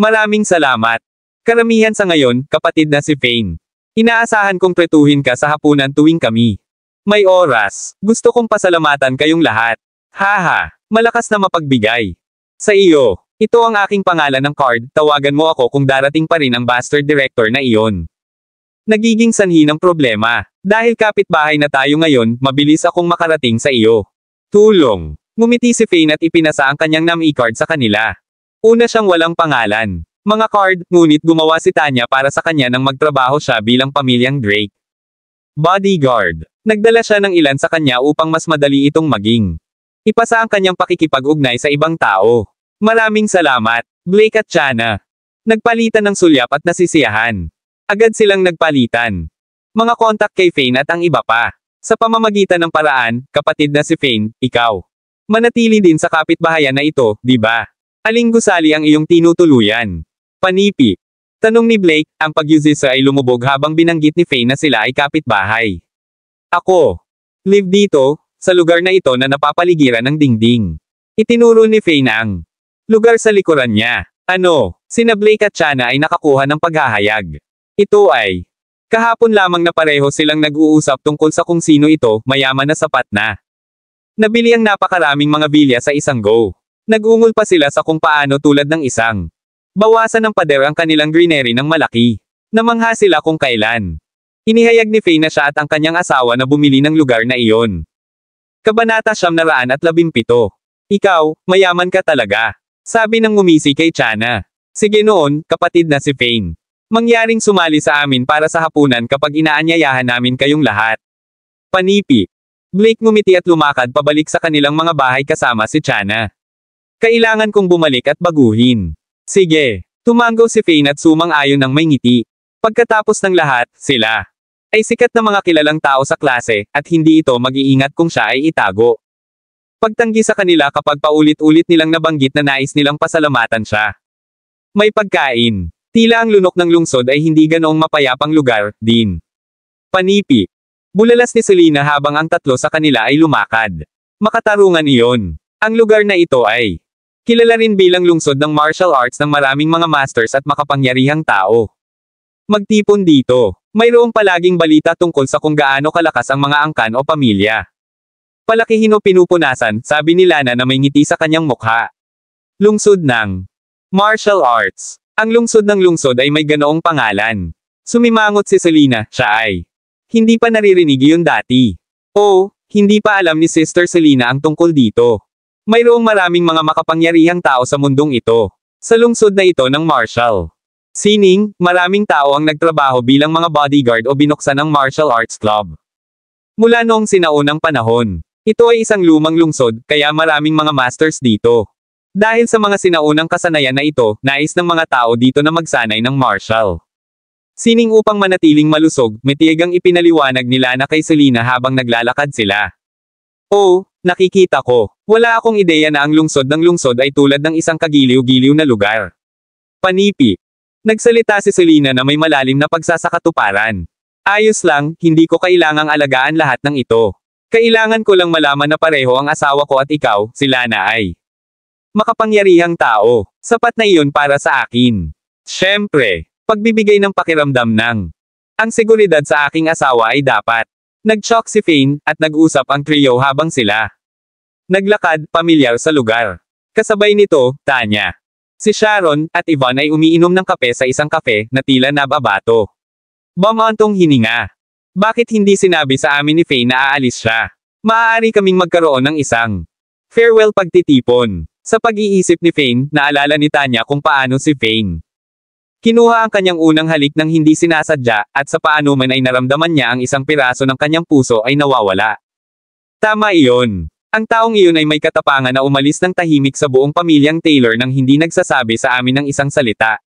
Maraming salamat. Karamihan sa ngayon, kapatid na si Fane. Inaasahan kong pretuhin ka sa hapunan tuwing kami. May oras. Gusto kong pasalamatan kayong lahat. Haha, malakas na mapagbigay. Sa iyo, ito ang aking pangalan ng card, tawagan mo ako kung darating pa rin ang bastard director na iyon. Nagiging sanhi ng problema. Dahil kapitbahay na tayo ngayon, mabilis akong makarating sa iyo. Tulong. Ngumiti si Fane at ipinasa ang kanyang name card sa kanila. Una siyang walang pangalan. Mga card, ngunit gumawa si Tanya para sa kanya nang magtrabaho siya bilang pamilyang Drake. Bodyguard. Nagdala siya ng ilan sa kanya upang mas madali itong maging. Ipasa ang kanyang pakikipag-ugnay sa ibang tao. Maraming salamat, Blake at Chana. Nagpalitan ng sulyap at nasisiyahan. Agad silang nagpalitan. Mga kontak kay Fane at ang iba pa. Sa pamamagitan ng paraan, kapatid na si Fane, ikaw. Manatili din sa kapitbahayan na ito, di ba? Aling gusali ang iyong tinutuluyan? Panipi. Tanong ni Blake, ang pagyusisa ay lumubog habang binanggit ni Fane na sila ay kapitbahay. Ako. Live dito, sa lugar na ito na napapaligiran ng dingding. Itinuro ni Fane ang lugar sa likuran niya. Ano, sina Blake at Chana ay nakakuha ng paghahayag. Ito ay kahapon lamang na pareho silang nag-uusap tungkol sa kung sino ito, mayaman na sapat na. Nabili ang napakaraming mga bilya sa isang go. Nag-ungol pa sila sa kung paano tulad ng isang bawasan ng pader ang kanilang greenery ng malaki. Namangha sila kung kailan. Inihayag ni Fane na siya at ang kanyang asawa na bumili ng lugar na iyon. Kabanata 917. Ikaw, mayaman ka talaga. Sabi ng ngumisi kay Chana. Sige noon, kapatid na si Fane. Mangyaring sumali sa amin para sa hapunan kapag inaanyayahan namin kayong lahat. Panipi. Blake ngumiti at lumakad pabalik sa kanilang mga bahay kasama si Chana. Kailangan kong bumalik at baguhin. Sige. Tumanggaw si Fane at sumang-ayon ng may ngiti. Pagkatapos ng lahat, sila ay sikat na mga kilalang tao sa klase, at hindi ito mag-iingat kung siya ay itago. Pagtanggi sa kanila kapag paulit-ulit nilang nabanggit na nais nilang pasalamatan siya. May pagkain. Tila ang lunok ng lungsod ay hindi ganoong mapayapang lugar, din. Panipi. Bulalas ni Selena habang ang tatlo sa kanila ay lumakad. Makatarungan iyon. Ang lugar na ito ay kilala rin bilang lungsod ng martial arts ng maraming mga masters at makapangyarihang tao. Magtipon dito. Mayroong palaging balita tungkol sa kung gaano kalakas ang mga angkan o pamilya. Palakihin o pinupunasan, sabi ni Lana na may ngiti sa kanyang mukha. Lungsod ng martial arts. Ang lungsod ng lungsod ay may ganoong pangalan. Sumimangot si Selena, siya ay hindi pa naririnig yun dati. O, hindi pa alam ni Sister Selena ang tungkol dito. Mayroong maraming mga makapangyarihang tao sa mundong ito. Sa lungsod na ito ng Marshall. Sining, maraming tao ang nagtrabaho bilang mga bodyguard o binuksan ng martial arts club. Mula noong sinaunang panahon. Ito ay isang lumang lungsod, kaya maraming mga masters dito. Dahil sa mga sinaunang kasanayan na ito, nais ng mga tao dito na magsanay ng martial. Sining upang manatiling malusog, may tiyagang ipinaliwanag ni Lana kay Selena habang naglalakad sila. Oh, nakikita ko. Wala akong ideya na ang lungsod ng lungsod ay tulad ng isang kagiliw-giliw na lugar. Panipi. Nagsalita si Selena na may malalim na pagsasakatuparan. Ayos lang, hindi ko kailangang alagaan lahat ng ito. Kailangan ko lang malaman na pareho ang asawa ko at ikaw, si Lana ay makapangyarihang tao. Sapat na iyon para sa akin. Siyempre, pagbibigay ng pakiramdam ng ang seguridad sa aking asawa ay dapat. Nag-shock si Fane, at nag-usap ang trio habang sila naglakad, pamilyar sa lugar. Kasabay nito, Tanya, si Sharon, at Yvonne ay umiinom ng kape sa isang kafe na tila nababato. Bumantong hininga. Bakit hindi sinabi sa amin ni Fane na aalis siya? Maaari kaming magkaroon ng isang farewell pagtitipon. Sa pag-iisip ni Fane, naalala ni Tanya kung paano si Fane kinuha ang kanyang unang halik ng hindi sinasadya, at sa paano man ay naramdaman niya ang isang piraso ng kanyang puso ay nawawala. Tama iyon. Ang taong iyon ay may katapangan na umalis ng tahimik sa buong pamilyang Taylor nang hindi nagsasabi sa amin ng isang salita.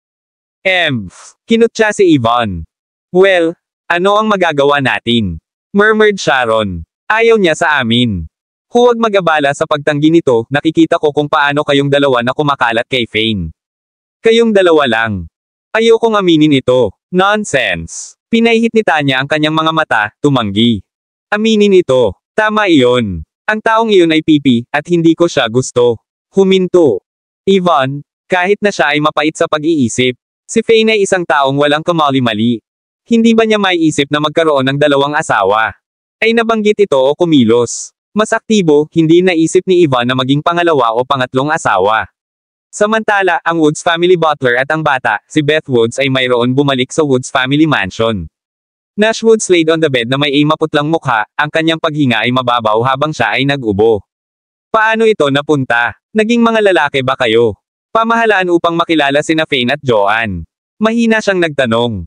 Kinutya si Yvonne. Well, ano ang magagawa natin? Murmured Sharon. Ayaw niya sa amin. Huwag mag-abala sa pagtanggi nito, nakikita ko kung paano kayong dalawa na kumakalat kay Fane. Kayong dalawa lang. Ayokong aminin ito. Nonsense. Pinahit ni Tanya ang kanyang mga mata, tumanggi. Aminin ito. Tama iyon. Ang taong iyon ay pipi, at hindi ko siya gusto. Huminto. Yvonne, kahit na siya ay mapait sa pag-iisip, si Fane ay isang taong walang kamali-mali. Hindi ba niya maiisip na magkaroon ng dalawang asawa? Ay nabanggit ito o kumilos. Mas aktibo, hindi naisip ni Yvonne na maging pangalawa o pangatlong asawa. Samantala, ang Woods family butler at ang bata, si Beth Woods ay mayroon bumalik sa Woods family mansion. Nash Woods laid on the bed na may maputlang mukha, ang kanyang paghinga ay mababaw habang siya ay nag-ubo. Paano ito napunta? Naging mga lalaki ba kayo? Pamahalaan upang makilala sina Fane at Joanne. Mahina siyang nagtanong.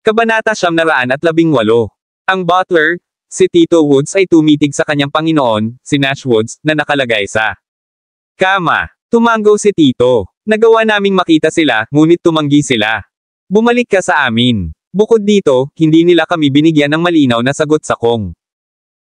Kabanata 918. Ang butler, si Tito Woods ay tumitig sa kanyang Panginoon, si Nash Woods, na nakalagay sa kama. Tumanggo si Tito. Nagawa naming makita sila, ngunit tumanggi sila. Bumalik ka sa amin. Bukod dito, hindi nila kami binigyan ng malinaw na sagot sa kung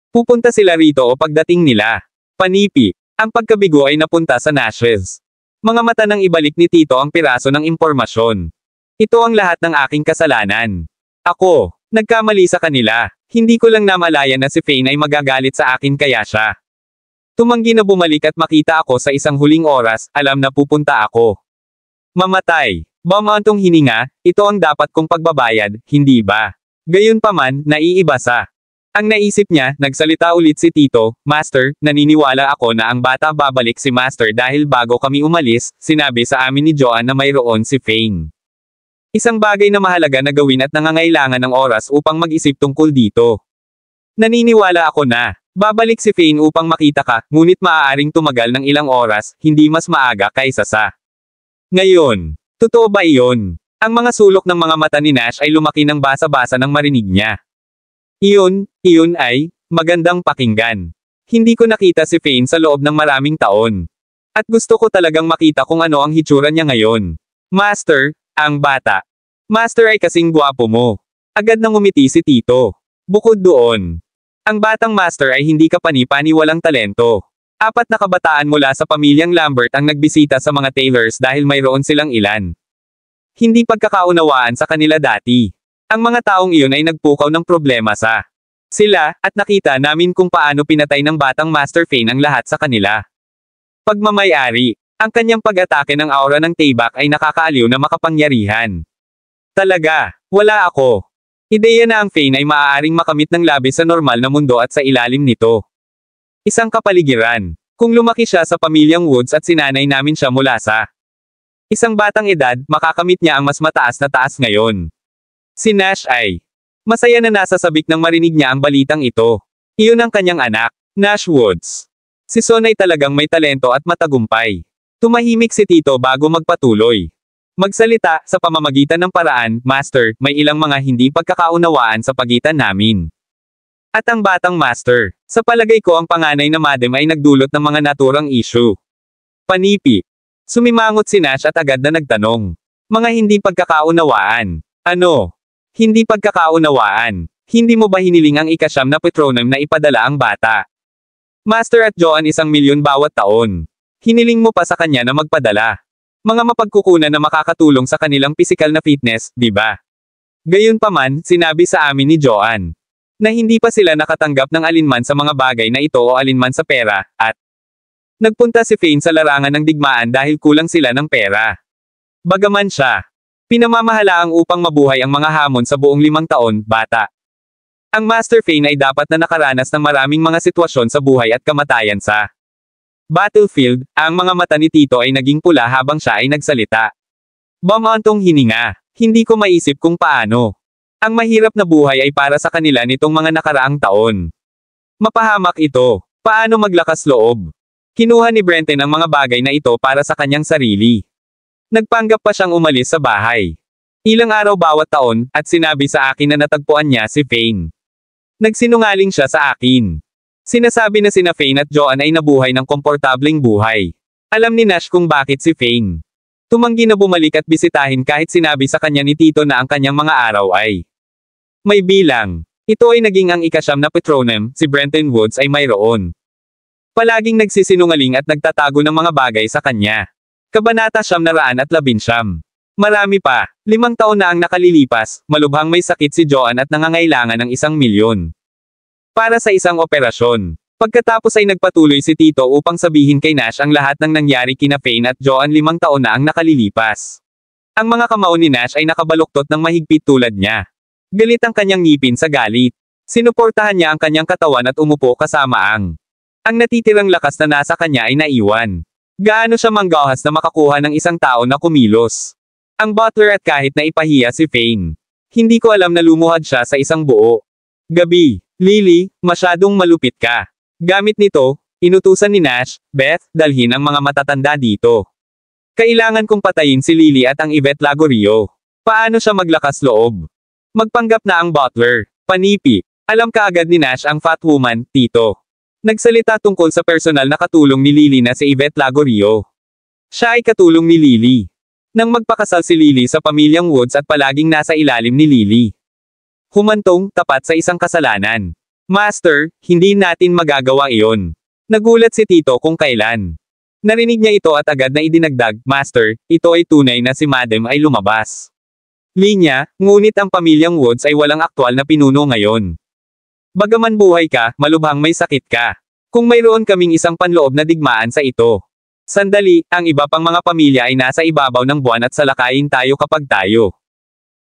pupunta sila rito o pagdating nila. Panipi. Ang pagkabigo ay napunta sa Nashes. Mga mata nang ibalik ni Tito ang piraso ng impormasyon. Ito ang lahat ng aking kasalanan. Ako, nagkamali sa kanila. Hindi ko lang namalayan na si Fane ay magagalit sa akin kaya siya tumanggi na bumalik at makita ako sa isang huling oras, alam na pupunta ako mamatay. Bumantong hininga, ito ang dapat kong pagbabayad, hindi ba? Gayunpaman, naiiba sa ang naisip niya, nagsalita ulit si Tito, Master, naniniwala ako na ang bata babalik si Master dahil bago kami umalis, sinabi sa amin ni Joanne na mayroon si Fane. Isang bagay na mahalaga na gawin at nangangailangan ng oras upang mag-isip tungkol dito. Naniniwala ako na babalik si Fane upang makita ka, ngunit maaaring tumagal ng ilang oras, hindi mas maaga kaysa sa ngayon. Totoo ba iyon? Ang mga sulok ng mga mata ni Nash ay lumaki ng basa-basa nang marinig niya. Iyon ay magandang pakinggan. Hindi ko nakita si Fane sa loob ng maraming taon. At gusto ko talagang makita kung ano ang hitsura niya ngayon. Master, ang bata. Master ay kasing gwapo mo. Agad nang umiti si Tito. Bukod doon, ang batang Master ay hindi kapani-pani walang talento. 4 na kabataan mula sa pamilyang Lambert ang nagbisita sa mga Taylors dahil mayroon silang ilan hindi pagkakaunawaan sa kanila dati. Ang mga taong iyon ay nagpukaw ng problema sa sila, at nakita namin kung paano pinatay ng batang Master Fane ang lahat sa kanila. Pagmamayari, ang kanyang pag-atake ng aura ng Tayback ay nakakaaliw na makapangyarihan. Talaga, wala ako ideya na ang Fane ay maaaring makamit ng labis sa normal na mundo at sa ilalim nito. Isang kapaligiran. Kung lumaki siya sa pamilyang Woods at sinanay namin siya mula sa isang batang edad, makakamit niya ang mas mataas na taas ngayon. Si Nash ay masaya na nasa sabik nang marinig niya ang balitang ito. Iyon ang kanyang anak, Nash Woods. Si Son ay talagang may talento at matagumpay. Tumahimik si Tito bago magpatuloy. Magsalita, sa pamamagitan ng paraan, Master, may ilang mga hindi pagkakaunawaan sa pagitan namin. At ang batang Master, sa palagay ko ang panganay na madam ay nagdulot ng mga naturang issue. Panipi. Sumimangot si Nash at agad na nagtanong. Mga hindi pagkakaunawaan. Ano? Hindi pagkakaunawaan. Hindi mo ba hiniling ang ika-9 na patronym na ipadala ang bata? Master at Joanne 1,000,000 bawat taon. Hiniling mo pa sa kanya na magpadala. Mga mapagkukunan na makakatulong sa kanilang pisikal na fitness, di ba? Gayunpaman, sinabi sa amin ni Joanne. na hindi pa sila nakatanggap ng alinman sa mga bagay na ito o alinman sa pera, at nagpunta si Fane sa larangan ng digmaan dahil kulang sila ng pera. Bagaman siya pinamamahalaang upang mabuhay ang mga hamon sa buong 5 taon, bata. Ang Master Fane ay dapat na nakaranas ng maraming mga sitwasyon sa buhay at kamatayan sa battlefield. Ang mga mata ni Tito ay naging pula habang siya ay nagsalita. Bumantong hininga. Hindi ko maisip kung paano. Ang mahirap na buhay ay para sa kanila nitong mga nakaraang taon. Mapahamak ito. Paano maglakas loob? Kinuha ni Brenton ang mga bagay na ito para sa kanyang sarili. Nagpanggap pa siyang umalis sa bahay. Ilang araw bawat taon, at sinabi sa akin na natagpuan niya si Fane. Nagsinungaling siya sa akin. Sinasabi na sina Fane at Joanne ay nabuhay ng komportableng buhay. Alam ni Nash kung bakit si Fane tumanggi na bumalik at bisitahin kahit sinabi sa kanya ni Tito na ang kanyang mga araw ay may bilang. Ito ay naging ang ika-9 na patronem, si Brenton Woods ay mayroon. Palaging nagsisinungaling at nagtatago ng mga bagay sa kanya. Kabanata 919. Marami pa. 5 taon na ang nakalilipas, malubhang may sakit si Joanne at nangangailangan ng 1 milyon. Para sa isang operasyon. Pagkatapos ay nagpatuloy si Tito upang sabihin kay Nash ang lahat ng nangyari kina Fane at Joanne 5 taon na ang nakalilipas. Ang mga kamao ni Nash ay nakabaluktot ng mahigpit tulad niya. Galit ang kanyang ngipin sa galit. Sinuportahan niya ang kanyang katawan at umupo kasama ang natitirang lakas na nasa kanya ay naiwan. Gaano siya manggahas na makakuha ng isang tao na kumilos. Ang butler at kahit na ipahiya si Fane. Hindi ko alam na lumuhad siya sa isang buo gabi. Lily, masyadong malupit ka. Gamit nito, inutusan ni Nash, Beth, dalhin ang mga matatanda dito. Kailangan kong patayin si Lily at ang Yvette Lagorio. Paano siya maglakas loob? Magpanggap na ang butler. Panipi. Alam kaagad ni Nash ang fat woman, Tito. Nagsalita tungkol sa personal na katulong ni Lily na si Yvette Lagorio. Siya ay katulong ni Lily. Nang magpakasal si Lily sa pamilyang Woods at palaging nasa ilalim ni Lily. Humantong, tapat sa isang kasalanan. Master, hindi natin magagawa iyon. Nagulat si Tito kung kailan. Narinig niya ito at agad na idinagdag, Master, ito ay tunay na si Madam ay lumabas. Linya, ngunit ang pamilyang Woods ay walang aktwal na pinuno ngayon. Bagaman buhay ka, malubhang may sakit ka. Kung mayroon kaming isang panloob na digmaan sa ito. Sandali, ang iba pang mga pamilya ay nasa ibabaw ng buwan at salakayin tayo kapag tayo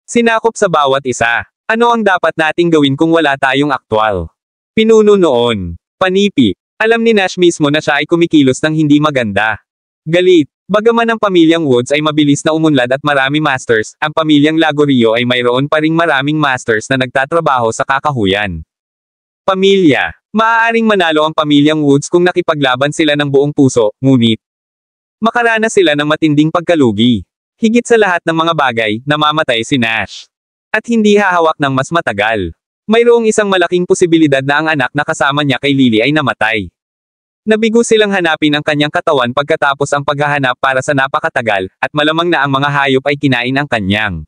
sinakop sa bawat isa. Ano ang dapat nating gawin kung wala tayong aktwal? Pinuno noon. Panipi. Alam ni Nash mismo na siya ay kumikilos ng hindi maganda. Galit. Bagaman ang pamilyang Woods ay mabilis na umunlad at marami masters, ang pamilyang Lagorio ay mayroon pa ring maraming masters na nagtatrabaho sa kakahuyan. Pamilya. Maaaring manalo ang pamilyang Woods kung nakipaglaban sila ng buong puso, ngunit makaranas sila ng matinding pagkalugi. Higit sa lahat ng mga bagay, namamatay si Nash. At hindi hahawak ng mas matagal. Mayroong isang malaking posibilidad na ang anak na kasama niya kay Lily ay namatay. Nabigo silang hanapin ang kanyang katawan pagkatapos ang paghahanap para sa napakatagal, at malamang na ang mga hayop ay kinain ang kanyang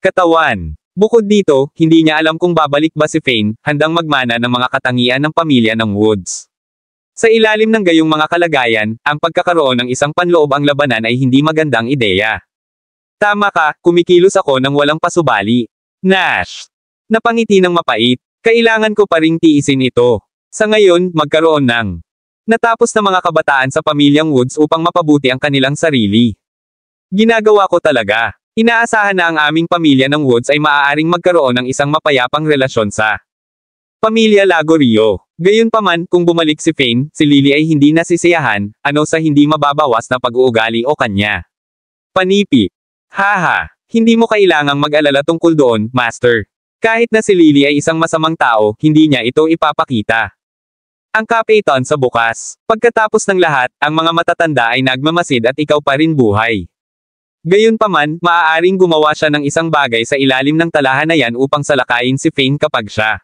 katawan. Bukod dito, hindi niya alam kung babalik ba si Fane, handang magmana ng mga katangian ng pamilya ng Woods. Sa ilalim ng gayong mga kalagayan, ang pagkakaroon ng isang panloob ang labanan ay hindi magandang ideya. Tama ka, kumikilos ako ng walang pasubali. Nash. Napangiti ng mapait. Kailangan ko pa ring tiisin ito. Sa ngayon, magkaroon ng natapos na mga kabataan sa pamilyang Woods upang mapabuti ang kanilang sarili. Ginagawa ko talaga. Inaasahan na ang aming pamilya ng Woods ay maaaring magkaroon ng isang mapayapang relasyon sa pamilya Lagorio. Gayunpaman, kung bumalik si Fane, si Lily ay hindi nasisiyahan, ano sa hindi mababawas na pag-uugali o kanya. Panipi. Haha, hindi mo kailangang mag-alala tungkol doon, Master. Kahit na si Lily ay isang masamang tao, hindi niya ito ipapakita. Ang kapitan sa bukas. Pagkatapos ng lahat, ang mga matatanda ay nagmamasid at ikaw pa rin buhay. Gayunpaman, maaaring gumawa siya ng isang bagay sa ilalim ng talahanayan upang salakayin si Fane kapag siya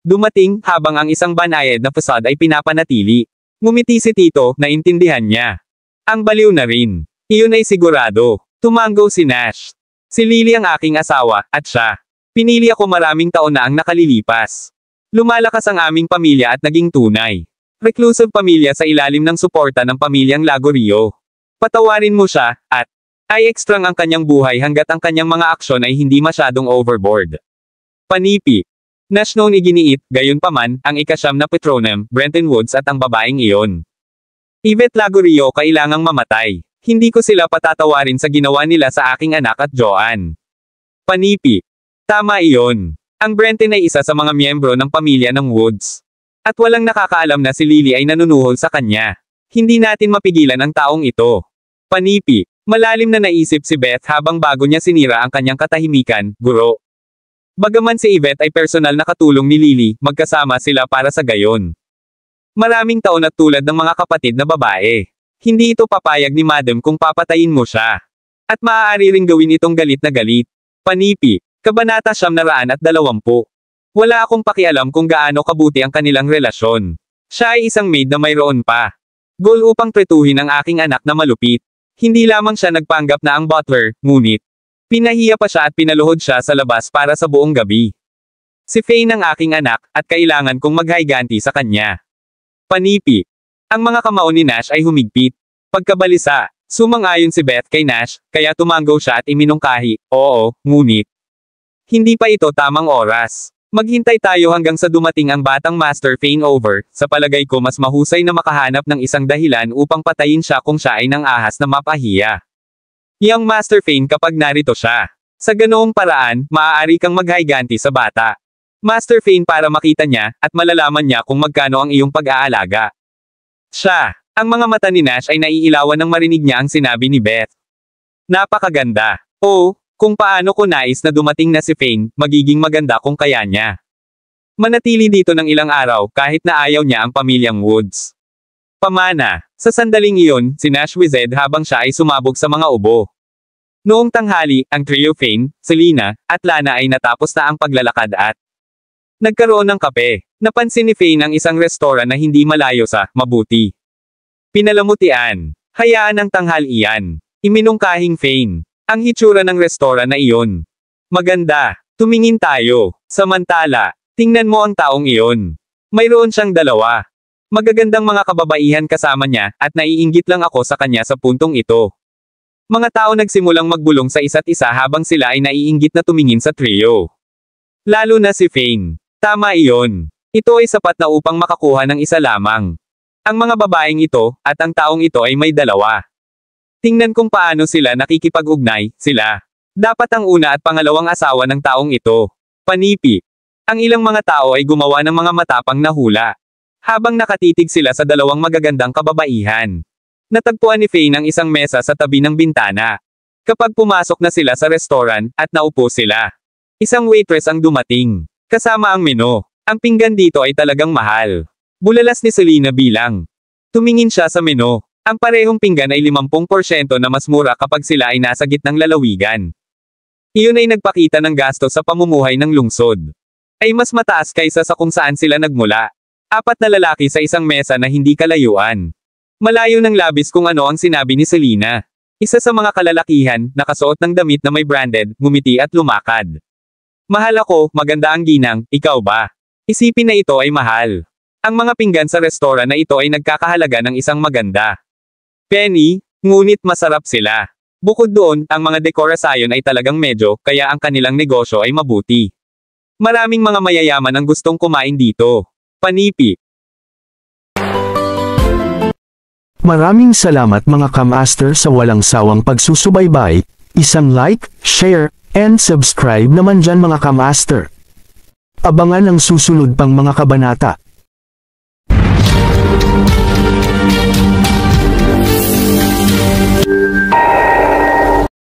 dumating, habang ang isang banayad na fasad ay pinapanatili. Ngumiti si Tito, naintindihan niya. Ang baliw na rin. Iyon ay sigurado. Tumanggo si Nash. Si Lily ang aking asawa, at siya. Pinili ako maraming taon na ang nakalilipas. Lumalakas ang aming pamilya at naging tunay. Reclusive pamilya sa ilalim ng suporta ng pamilyang Lagorio. Patawarin mo siya, at ay ekstrang ang kanyang buhay hanggat ang kanyang mga aksyon ay hindi masyadong overboard. Panipi. Nash noon iginiit, gayunpaman, ang ika-9 na patronem, Brenton Woods at ang babaeng iyon. Yvette Lagorio kailangang mamatay. Hindi ko sila patatawarin sa ginawa nila sa aking anak at Joanne. Panipi. Tama iyon. Ang Brenton ay isa sa mga miyembro ng pamilya ng Woods. At walang nakakaalam na si Lily ay nanunuhol sa kanya. Hindi natin mapigilan ang taong ito. Panipi. Malalim na naisip si Beth habang bago niya sinira ang kanyang katahimikan, guro. Bagaman si Yvette ay personal na katulong ni Lily, magkasama sila para sa gayon. Maraming taon at tulad ng mga kapatid na babae. Hindi ito papayag ni Madam kung papatayin mo siya. At maaari ring gawin itong galit na galit. Panipi. Kabanata 920. Wala akong pakialam kung gaano kabuti ang kanilang relasyon. Siya ay isang maid na mayroon pa. Goal upang tretuhin ang aking anak na malupit. Hindi lamang siya nagpanggap na ang butler, ngunit pinahiya pa siya at pinaluhod siya sa labas para sa buong gabi. Si Faye ng aking anak, at kailangan kong maghayganti sa kanya. Panipi. Ang mga kamao ni Nash ay humigpit. Pagkabalisa, sumang-ayon si Beth kay Nash, kaya tumanggaw siya at iminungkahi, oo, ngunit hindi pa ito tamang oras. Maghintay tayo hanggang sa dumating ang batang Master Fane over, sa palagay ko mas mahusay na makahanap ng isang dahilan upang patayin siya kung siya ay nang ahas na mapahiya. Yang Master Fane kapag narito siya. Sa ganoong paraan, maaari kang maghayganti sa bata. Master Fane para makita niya, at malalaman niya kung magkano ang iyong pag-aalaga. Siya. Ang mga mata ni Nash ay naiilawan nang marinig niya ang sinabi ni Beth. Napakaganda. Oh, kung paano ko nais na dumating na si Fane, magiging maganda kung kaya niya. Manatili dito ng ilang araw kahit na ayaw niya ang pamilyang Woods. Pamana. Sa sandaling iyon, si Nash wizard habang siya ay sumabog sa mga ubo. Noong tanghali, ang trio Fane, Selena, at Lana ay natapos na ang paglalakad at nagkaroon ng kape. Napansin ni Fane ang isang restoran na hindi malayo sa mabuti. Pinalamutian. Hayaan ang tanghalian. Iminungkahing Fane. Ang hitsura ng restoran na iyon. Maganda. Tumingin tayo. Samantala, tingnan mo ang taong iyon. Mayroon siyang dalawa. Magagandang mga kababaihan kasama niya, at naiinggit lang ako sa kanya sa puntong ito. Mga tao nagsimulang magbulong sa isa't isa habang sila ay naiinggit na tumingin sa trio. Lalo na si Fane. Tama iyon. Ito ay sapat na upang makakuha ng isa lamang. Ang mga babaeng ito, at ang taong ito ay may dalawa. Tingnan kung paano sila nakikipag-ugnay, sila. Dapat ang una at pangalawang asawa ng taong ito. Panipi. Ang ilang mga tao ay gumawa ng mga matapang na hula. Habang nakatitig sila sa dalawang magagandang kababaihan. Natagpuan ni Fane ang isang mesa sa tabi ng bintana. Kapag pumasok na sila sa restoran, at naupo sila. Isang waitress ang dumating. Kasama ang menu. Ang pinggan dito ay talagang mahal. Bulalas ni Selena bilang. Tumingin siya sa menu. Ang parehong pinggan ay 50% na mas mura kapag sila ay nasa gitnang lalawigan. Iyon ay nagpakita ng gasto sa pamumuhay ng lungsod. Ay mas mataas kaysa sa kung saan sila nagmula. 4 na lalaki sa isang mesa na hindi kalayuan. Malayo ng labis kung ano ang sinabi ni Selena. Isa sa mga kalalakihan, nakasuot ng damit na may branded, ngumiti at lumakad. Mahal ako, maganda ang ginang, ikaw ba? Isipin na ito ay mahal. Ang mga pinggan sa restoran na ito ay nagkakahalaga ng isang maganda penny, ngunit masarap sila. Bukod doon, ang mga dekorasyon ay talagang medyo, kaya ang kanilang negosyo ay mabuti. Maraming mga mayayaman ang gustong kumain dito. Panipi. Maraming salamat mga kamaster sa walang sawang pagsusubaybay, isang like, share, and subscribe naman dyan mga kamaster. Abangan ang susunod pang mga kabanata.